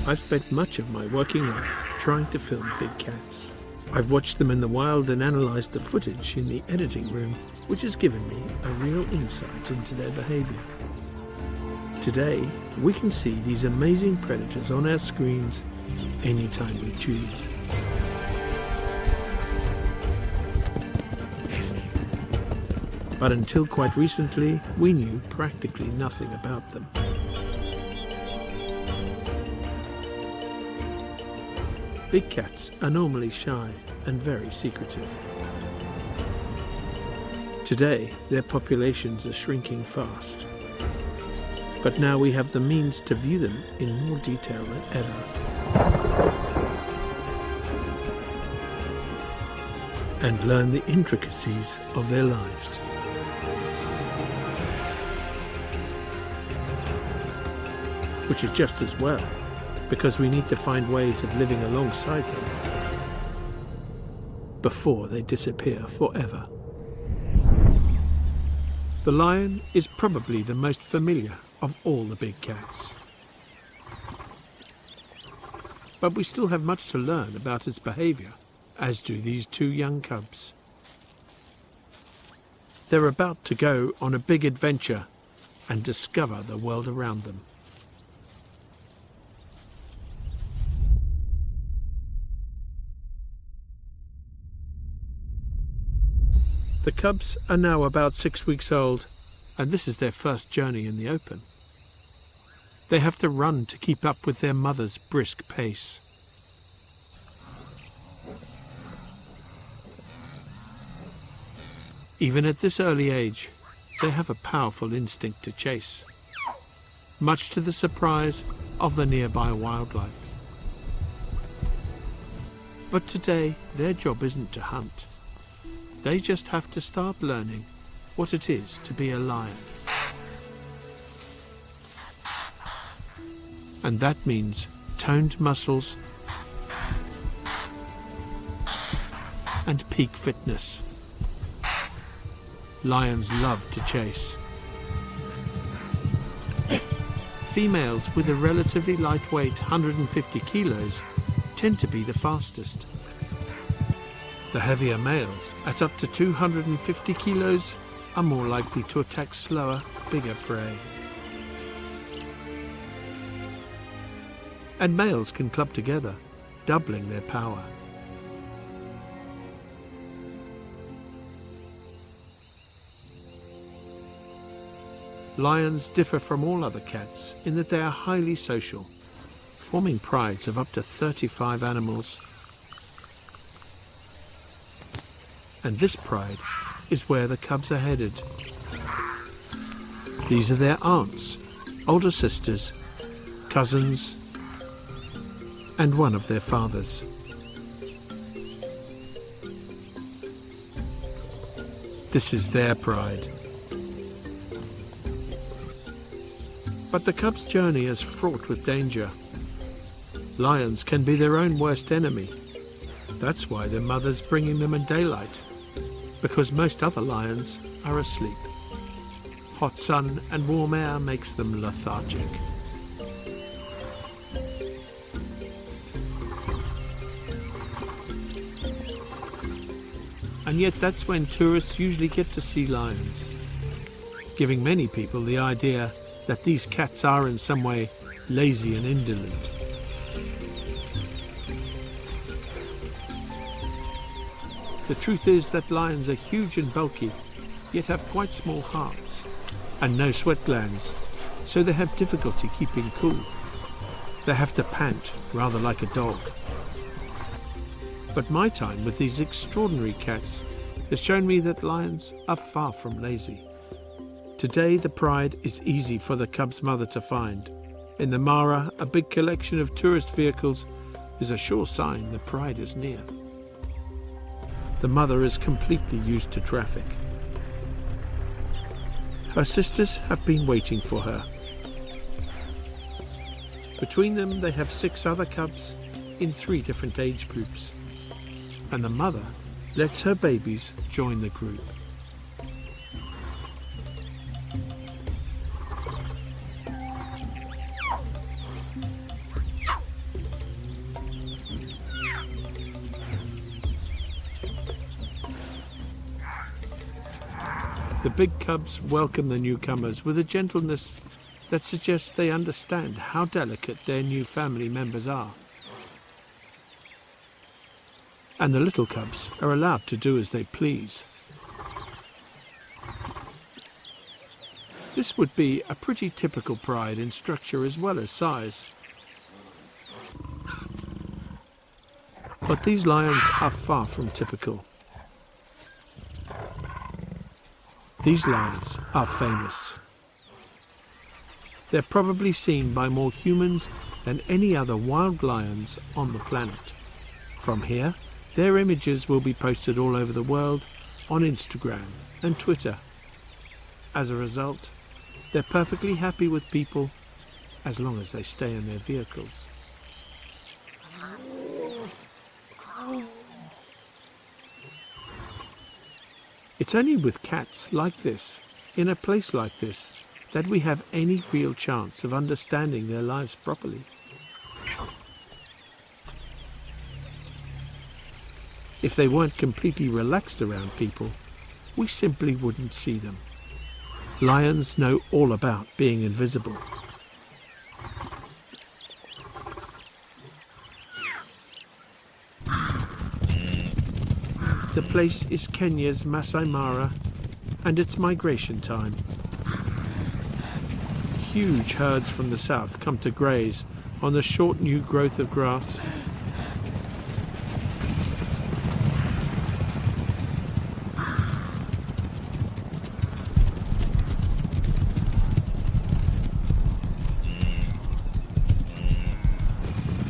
I've spent much of my working life trying to film big cats. I've watched them in the wild and analysed the footage in the editing room, which has given me a real insight into their behaviour. Today, we can see these amazing predators on our screens anytime we choose. But until quite recently, we knew practically nothing about them. Big cats are normally shy and very secretive. Today, their populations are shrinking fast. But now we have the means to view them in more detail than ever. And learn the intricacies of their lives. Which is just as well, because we need to find ways of living alongside them before they disappear forever. The lion is probably the most familiar of all the big cats. But we still have much to learn about its behaviour, as do these two young cubs. They're about to go on a big adventure and discover the world around them. The cubs are now about 6 weeks old, and this is their first journey in the open. They have to run to keep up with their mother's brisk pace. Even at this early age, they have a powerful instinct to chase, much to the surprise of the nearby wildlife. But today, their job isn't to hunt. They just have to start learning what it is to be a lion. And that means toned muscles and peak fitness. Lions love to chase. Females with a relatively lightweight 150 kilos tend to be the fastest. The heavier males, at up to 250 kilos, are more likely to attack slower, bigger prey. And males can club together, doubling their power. Lions differ from all other cats in that they are highly social, forming prides of up to 35 animals. And this pride is where the cubs are headed. These are their aunts, older sisters, cousins, and one of their fathers. This is their pride. But the cubs' journey is fraught with danger. Lions can be their own worst enemy. That's why their mother's bringing them in daylight, because most other lions are asleep. Hot sun and warm air makes them lethargic. And yet that's when tourists usually get to see lions, giving many people the idea that these cats are in some way lazy and indolent. The truth is that lions are huge and bulky, yet have quite small hearts and no sweat glands, so they have difficulty keeping cool. They have to pant, rather like a dog. But my time with these extraordinary cats has shown me that lions are far from lazy. Today the pride is easy for the cub's mother to find. In the Mara, a big collection of tourist vehicles is a sure sign the pride is near. The mother is completely used to traffic. Her sisters have been waiting for her. Between them they have 6 other cubs in 3 different age groups, and the mother lets her babies join the group. The big cubs welcome the newcomers with a gentleness that suggests they understand how delicate their new family members are. And the little cubs are allowed to do as they please. This would be a pretty typical pride in structure as well as size. But these lions are far from typical. These lions are famous. They're probably seen by more humans than any other wild lions on the planet. From here, their images will be posted all over the world on Instagram and Twitter. As a result, they're perfectly happy with people as long as they stay in their vehicles. It's only with cats like this, in a place like this, that we have any real chance of understanding their lives properly. If they weren't completely relaxed around people, we simply wouldn't see them. Lions know all about being invisible. The place is Kenya's Masai Mara, and it's migration time. Huge herds from the south come to graze on the short new growth of grass.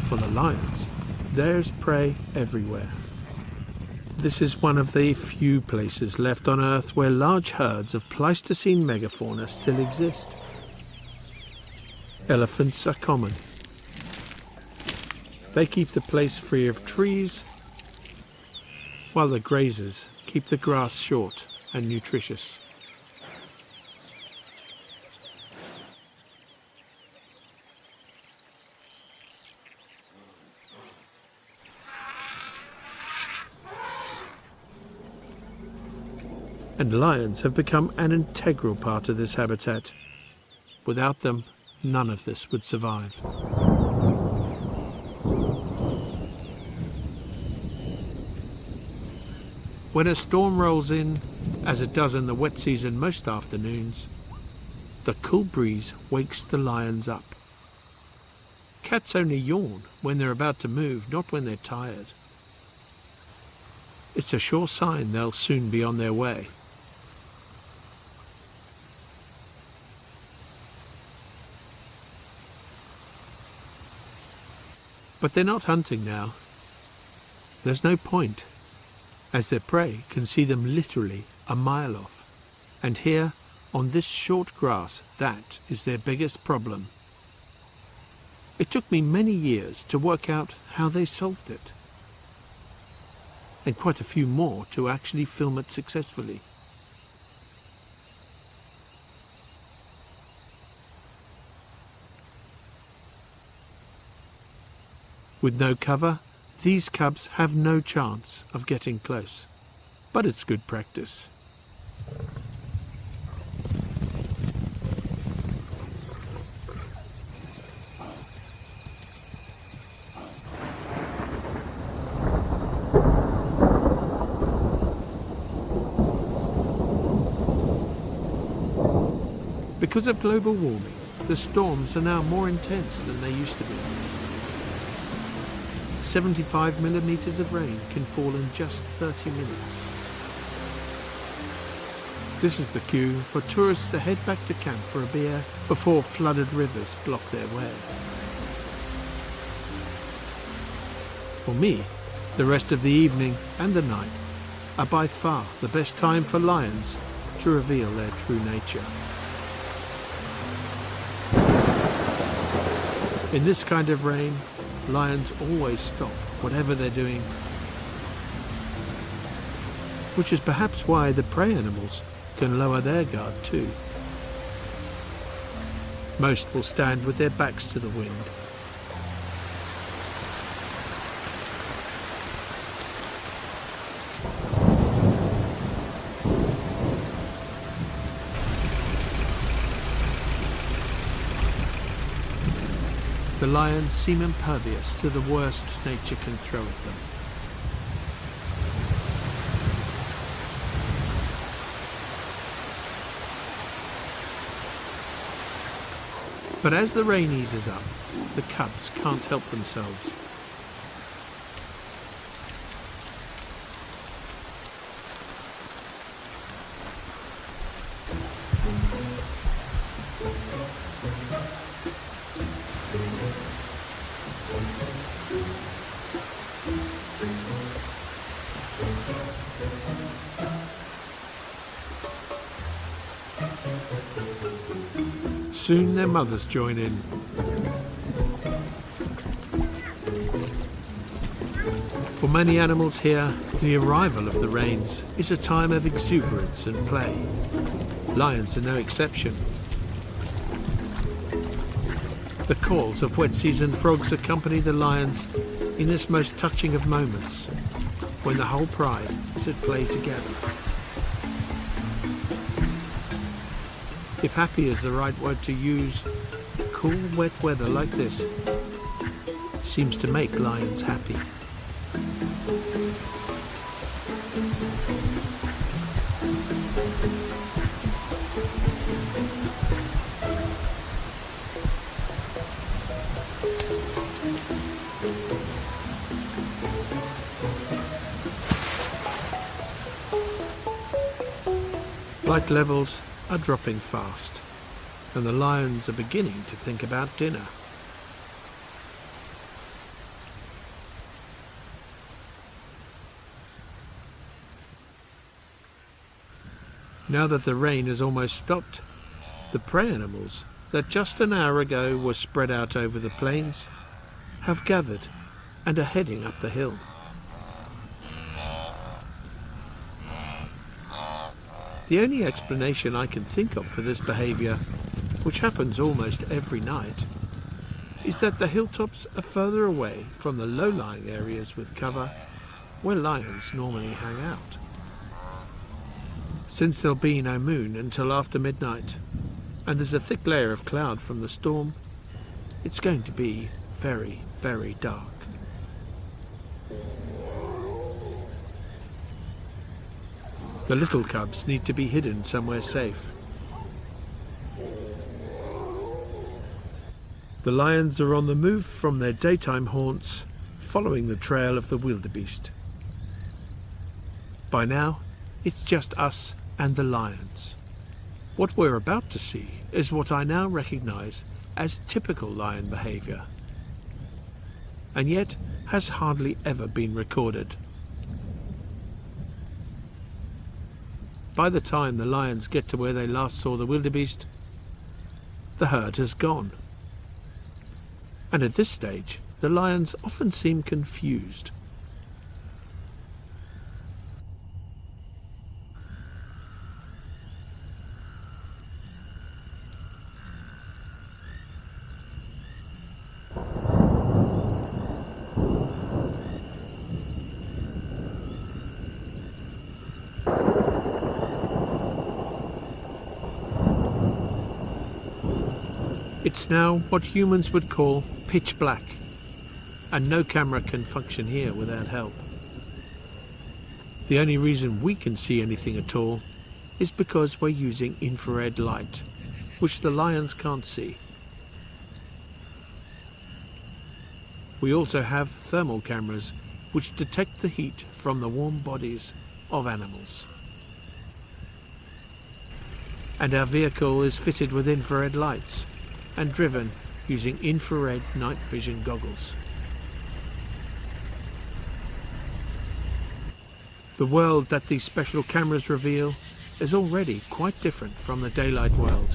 For the lions, there's prey everywhere. This is one of the few places left on Earth where large herds of Pleistocene megafauna still exist. Elephants are common. They keep the place free of trees, while the grazers keep the grass short and nutritious. And lions have become an integral part of this habitat. Without them, none of this would survive. When a storm rolls in, as it does in the wet season most afternoons, the cool breeze wakes the lions up. Cats only yawn when they're about to move, not when they're tired. It's a sure sign they'll soon be on their way. But they're not hunting now. There's no point, as their prey can see them literally a mile off. And here, on this short grass, that is their biggest problem. It took me many years to work out how they solved it, and quite a few more to actually film it successfully. With no cover, these cubs have no chance of getting close. But it's good practice. Because of global warming, the storms are now more intense than they used to be. 75 millimeters of rain can fall in just 30 minutes. This is the cue for tourists to head back to camp for a beer before flooded rivers block their way. For me, the rest of the evening and the night are by far the best time for lions to reveal their true nature. In this kind of rain, lions always stop whatever they're doing, which is perhaps why the prey animals can lower their guard too. Most will stand with their backs to the wind. The lions seem impervious to the worst nature can throw at them. But as the rain eases up, the cubs can't help themselves. Soon their mothers join in. For many animals here, the arrival of the rains is a time of exuberance and play. Lions are no exception. The calls of wet season frogs accompany the lions in this most touching of moments, when the whole pride is at play together. If happy is the right word to use, cool, wet weather like this seems to make lions happy. Light levels are dropping fast, and the lions are beginning to think about dinner. Now that the rain has almost stopped, the prey animals that just an hour ago were spread out over the plains have gathered and are heading up the hill. The only explanation I can think of for this behaviour, which happens almost every night, is that the hilltops are further away from the low-lying areas with cover where lions normally hang out. Since there'll be no moon until after midnight, and there's a thick layer of cloud from the storm, it's going to be very, very dark. The little cubs need to be hidden somewhere safe. The lions are on the move from their daytime haunts, following the trail of the wildebeest. By now, it's just us and the lions. What we're about to see is what I now recognize as typical lion behavior, and yet has hardly ever been recorded. By the time the lions get to where they last saw the wildebeest, the herd has gone. And at this stage, the lions often seem confused. It's now what humans would call pitch black, and no camera can function here without help. The only reason we can see anything at all is because we're using infrared light, which the lions can't see. We also have thermal cameras which detect the heat from the warm bodies of animals. And our vehicle is fitted with infrared lights and driven using infrared night vision goggles. The world that these special cameras reveal is already quite different from the daylight world.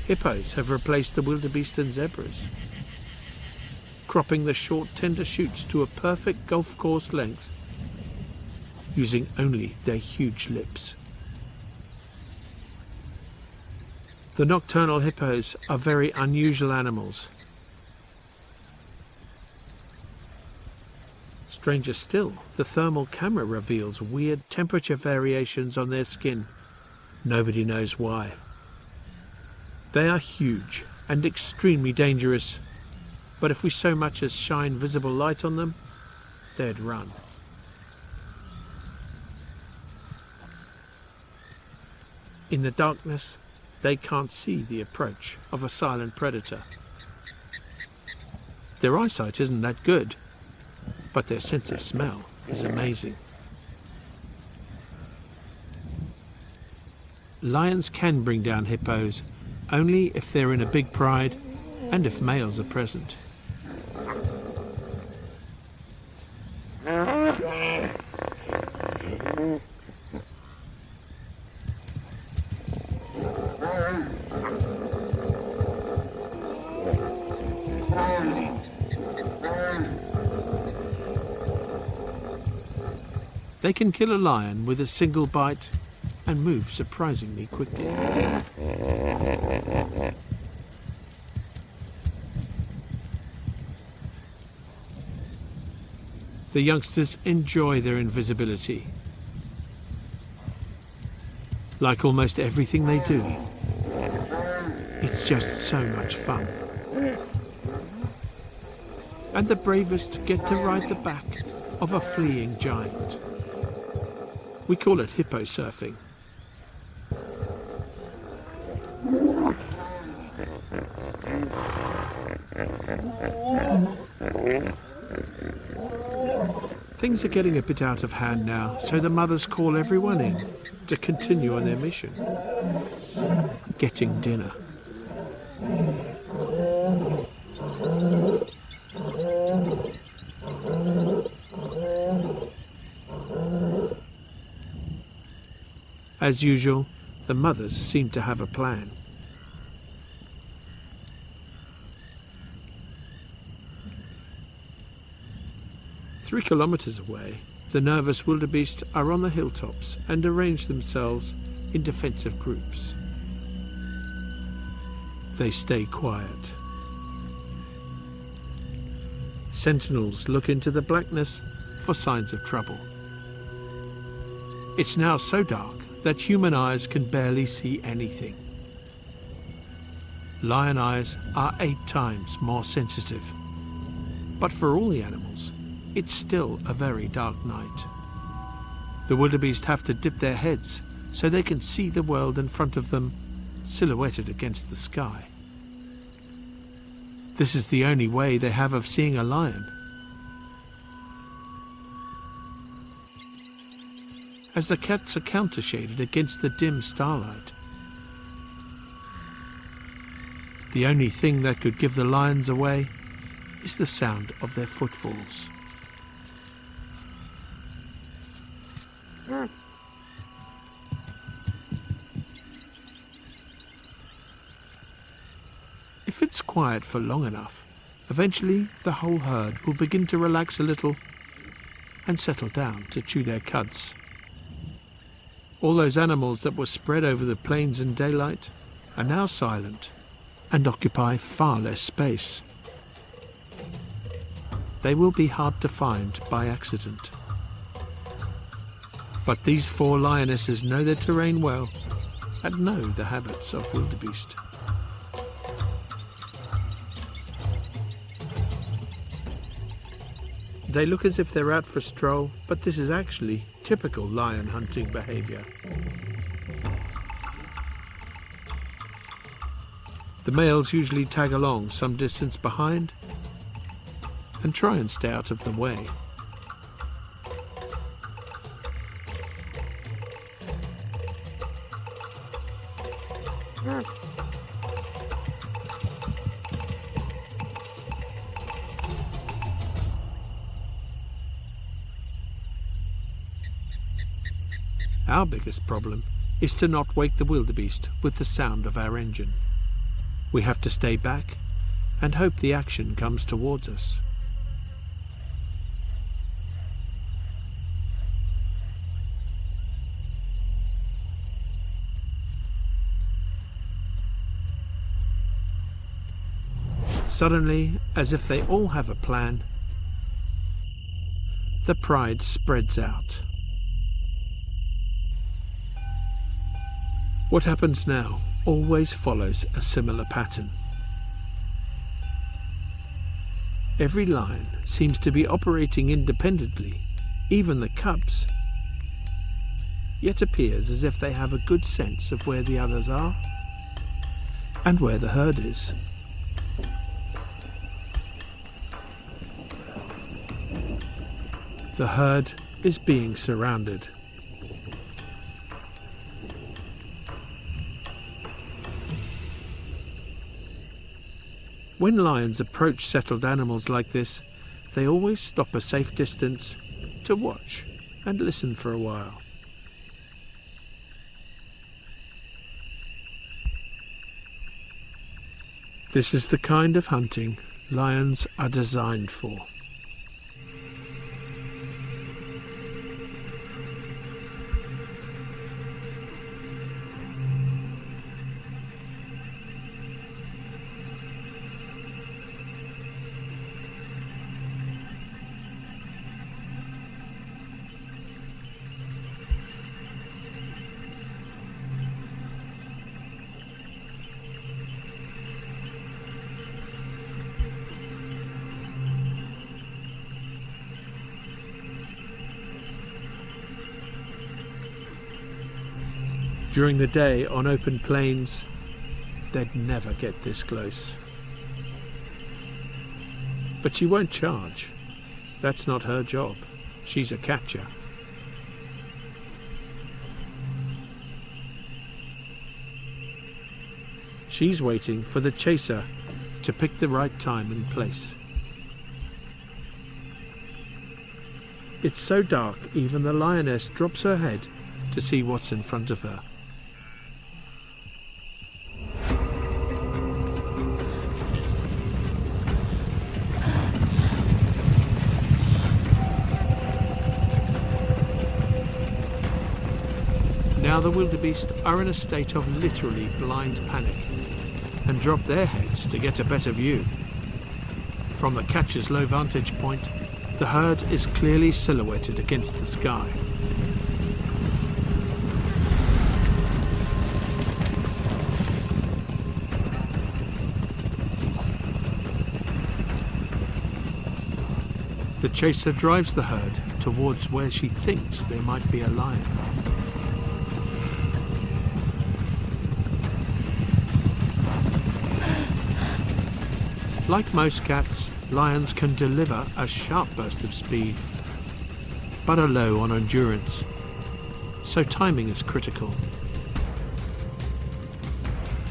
Hippos have replaced the wildebeest and zebras, cropping the short tender shoots to a perfect golf course length, using only their huge lips. The nocturnal hippos are very unusual animals. Stranger still, the thermal camera reveals weird temperature variations on their skin. Nobody knows why. They are huge and extremely dangerous, but if we so much as shine visible light on them, they'd run. In the darkness, they can't see the approach of a silent predator. Their eyesight isn't that good, but their sense of smell is amazing. Lions can bring down hippos only if they're in a big pride and if males are present. They can kill a lion with a single bite and move surprisingly quickly. The youngsters enjoy their invisibility. Like almost everything they do, it's just so much fun. And the bravest get to ride the back of a fleeing giant. We call it hippo surfing. Things are getting a bit out of hand now, so the mothers call everyone in to continue on their mission, getting dinner. As usual, the mothers seem to have a plan. Three kilometers away, the nervous wildebeest are on the hilltops and arrange themselves in defensive groups. They stay quiet. Sentinels look into the blackness for signs of trouble. It's now so dark that human eyes can barely see anything. Lion eyes are 8 times more sensitive. But for all the animals, it's still a very dark night. The wildebeest have to dip their heads so they can see the world in front of them, silhouetted against the sky. This is the only way they have of seeing a lion. As the cats are countershaded against the dim starlight. The only thing that could give the lions away is the sound of their footfalls. If it's quiet for long enough, eventually the whole herd will begin to relax a little and settle down to chew their cuds. All those animals that were spread over the plains in daylight are now silent and occupy far less space. They will be hard to find by accident. But these 4 lionesses know their terrain well and know the habits of wildebeest. They look as if they're out for a stroll, but this is actually typical lion hunting behavior. The males usually tag along some distance behind and try and stay out of the way. Our biggest problem is to not wake the wildebeest with the sound of our engine. We have to stay back and hope the action comes towards us. Suddenly, as if they all have a plan, the pride spreads out. What happens now always follows a similar pattern. Every lion seems to be operating independently, even the cubs. Yet appears as if they have a good sense of where the others are and where the herd is. The herd is being surrounded. When lions approach settled animals like this, they always stop a safe distance to watch and listen for a while. This is the kind of hunting lions are designed for. During the day on open plains, they'd never get this close. But she won't charge. That's not her job. She's a catcher. She's waiting for the chaser to pick the right time and place. It's so dark, even the lioness drops her head to see what's in front of her. Now the wildebeest are in a state of literally blind panic and drop their heads to get a better view. From the catcher's low vantage point, the herd is clearly silhouetted against the sky. The chaser drives the herd towards where she thinks there might be a lion. Like most cats, lions can deliver a sharp burst of speed, but are low on endurance, so timing is critical.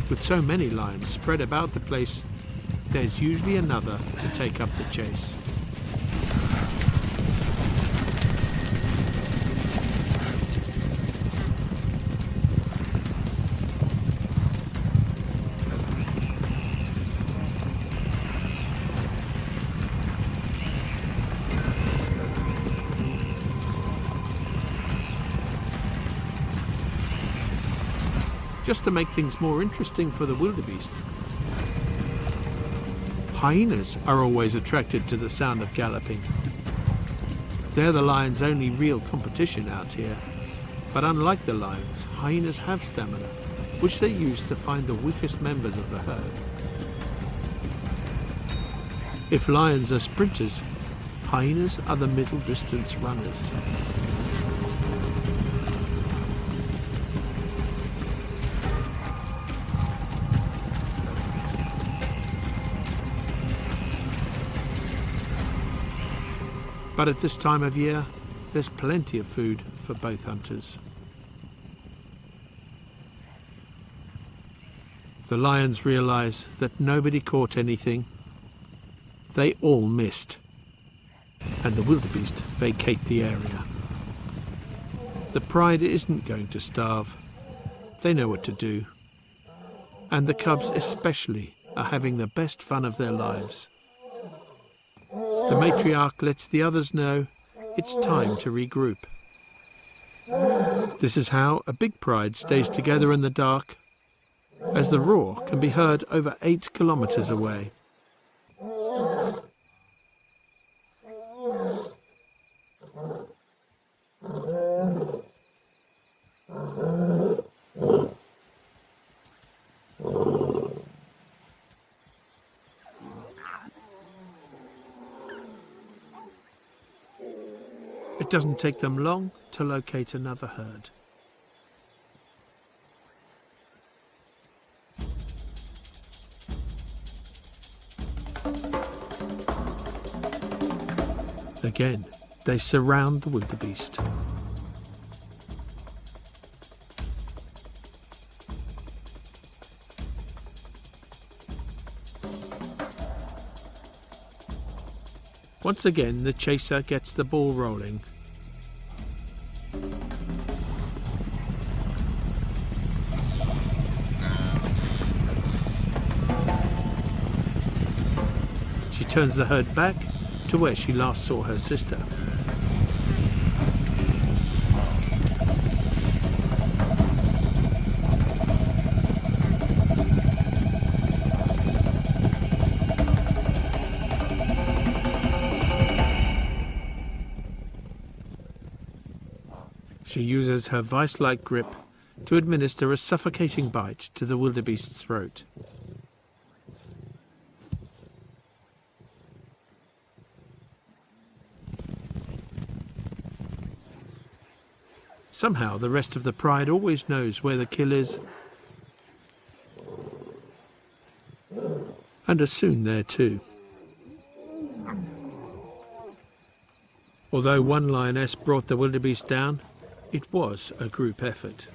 With so many lions spread about the place, there's usually another to take up the chase. Just to make things more interesting for the wildebeest, hyenas are always attracted to the sound of galloping. They're the lion's only real competition out here, but unlike the lions, hyenas have stamina, which they use to find the weakest members of the herd. If lions are sprinters, hyenas are the middle distance runners. But at this time of year, there's plenty of food for both hunters. The lions realize that nobody caught anything. They all missed, and the wildebeest vacate the area. The pride isn't going to starve. They know what to do. And the cubs especially are having the best fun of their lives. The matriarch lets the others know it's time to regroup. This is how a big pride stays together in the dark, as the roar can be heard over 8 kilometers away. It doesn't take them long to locate another herd. Again, they surround the wildebeest. Once again, the chaser gets the ball rolling. She turns the herd back to where she last saw her sister. She uses her vice-like grip to administer a suffocating bite to the wildebeest's throat. Somehow the rest of the pride always knows where the kill is, and are soon there too. Although one lioness brought the wildebeest down, it was a group effort.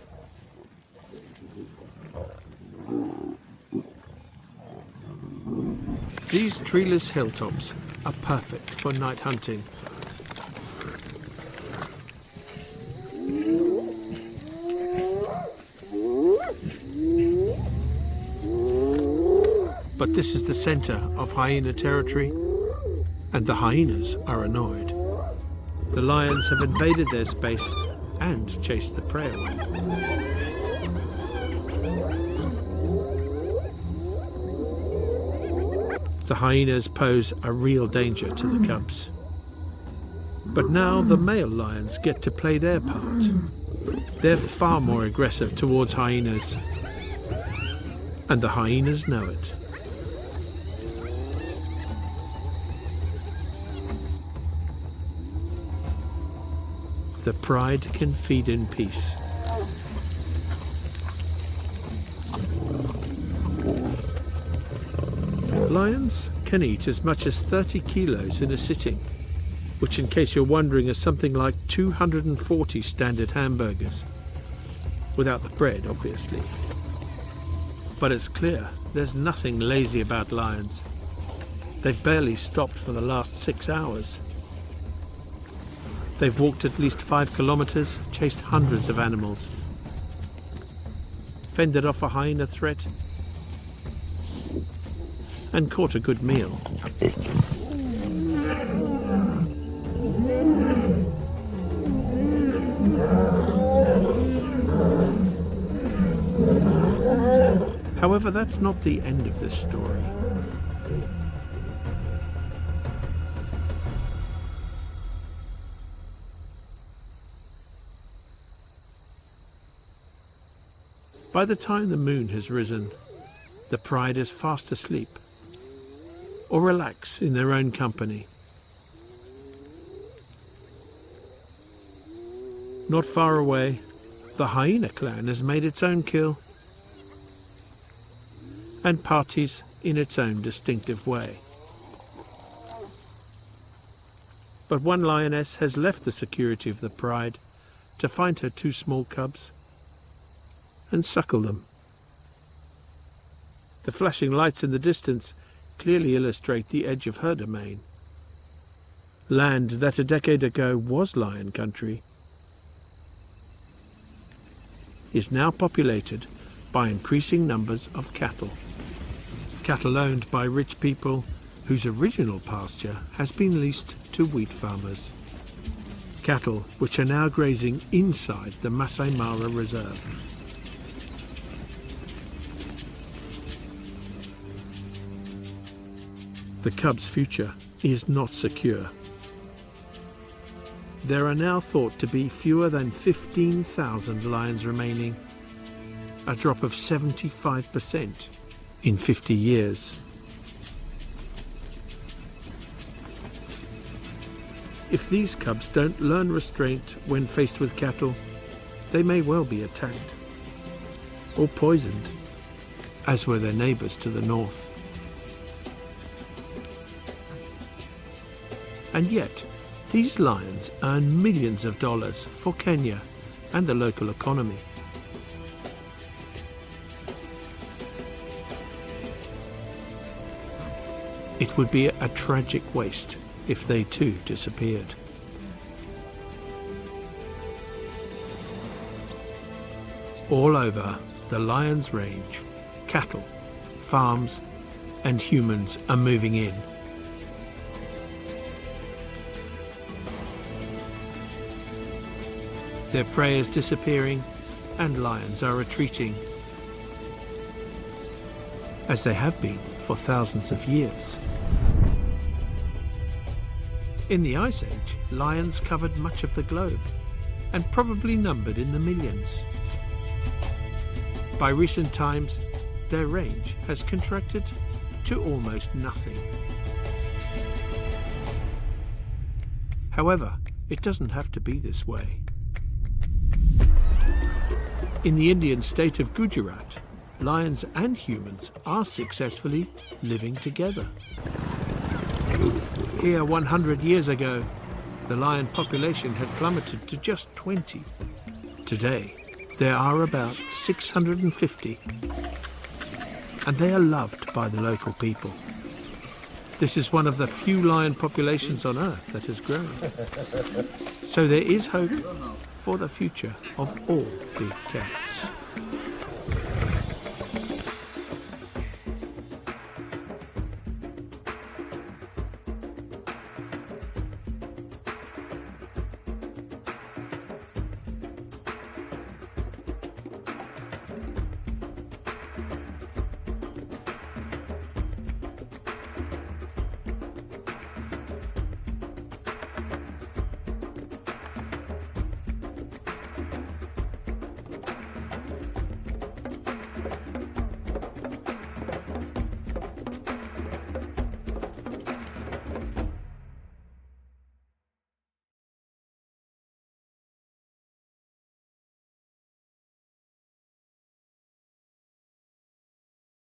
These treeless hilltops are perfect for night hunting. But this is the center of hyena territory, and the hyenas are annoyed. The lions have invaded their space and chased the prey away. The hyenas pose a real danger to the cubs. But now the male lions get to play their part. They're far more aggressive towards hyenas, and the hyenas know it. The pride can feed in peace. Lions can eat as much as 30 kilos in a sitting, which, in case you're wondering, is something like 240 standard hamburgers. Without the bread, obviously. But it's clear there's nothing lazy about lions. They've barely stopped for the last 6 hours. They've walked at least 5 kilometers, chased hundreds of animals, fended off a hyena threat, and caught a good meal. However, that's not the end of this story. By the time the moon has risen, the pride is fast asleep or relax in their own company. Not far away, the hyena clan has made its own kill and parties in its own distinctive way. But one lioness has left the security of the pride to find her 2 small cubs and suckle them. The flashing lights in the distance clearly illustrate the edge of her domain. Land that a decade ago was lion country is now populated by increasing numbers of cattle. Cattle owned by rich people whose original pasture has been leased to wheat farmers. Cattle which are now grazing inside the Masai Mara Reserve. The cubs' future is not secure. There are now thought to be fewer than 15,000 lions remaining, a drop of 75% in 50 years. If these cubs don't learn restraint when faced with cattle, they may well be attacked or poisoned, as were their neighbours to the north. And yet, these lions earn millions of dollars for Kenya and the local economy. It would be a tragic waste if they too disappeared. All over the lion's range, cattle, farms, and humans are moving in. Their prey is disappearing and lions are retreating, as they have been for thousands of years. In the Ice Age, lions covered much of the globe and probably numbered in the millions. By recent times, their range has contracted to almost nothing. However, it doesn't have to be this way. In the Indian state of Gujarat, lions and humans are successfully living together. Here 100 years ago, the lion population had plummeted to just 20. Today, there are about 650, and they are loved by the local people. This is one of the few lion populations on Earth that has grown. So there is hope for the future of all big cats.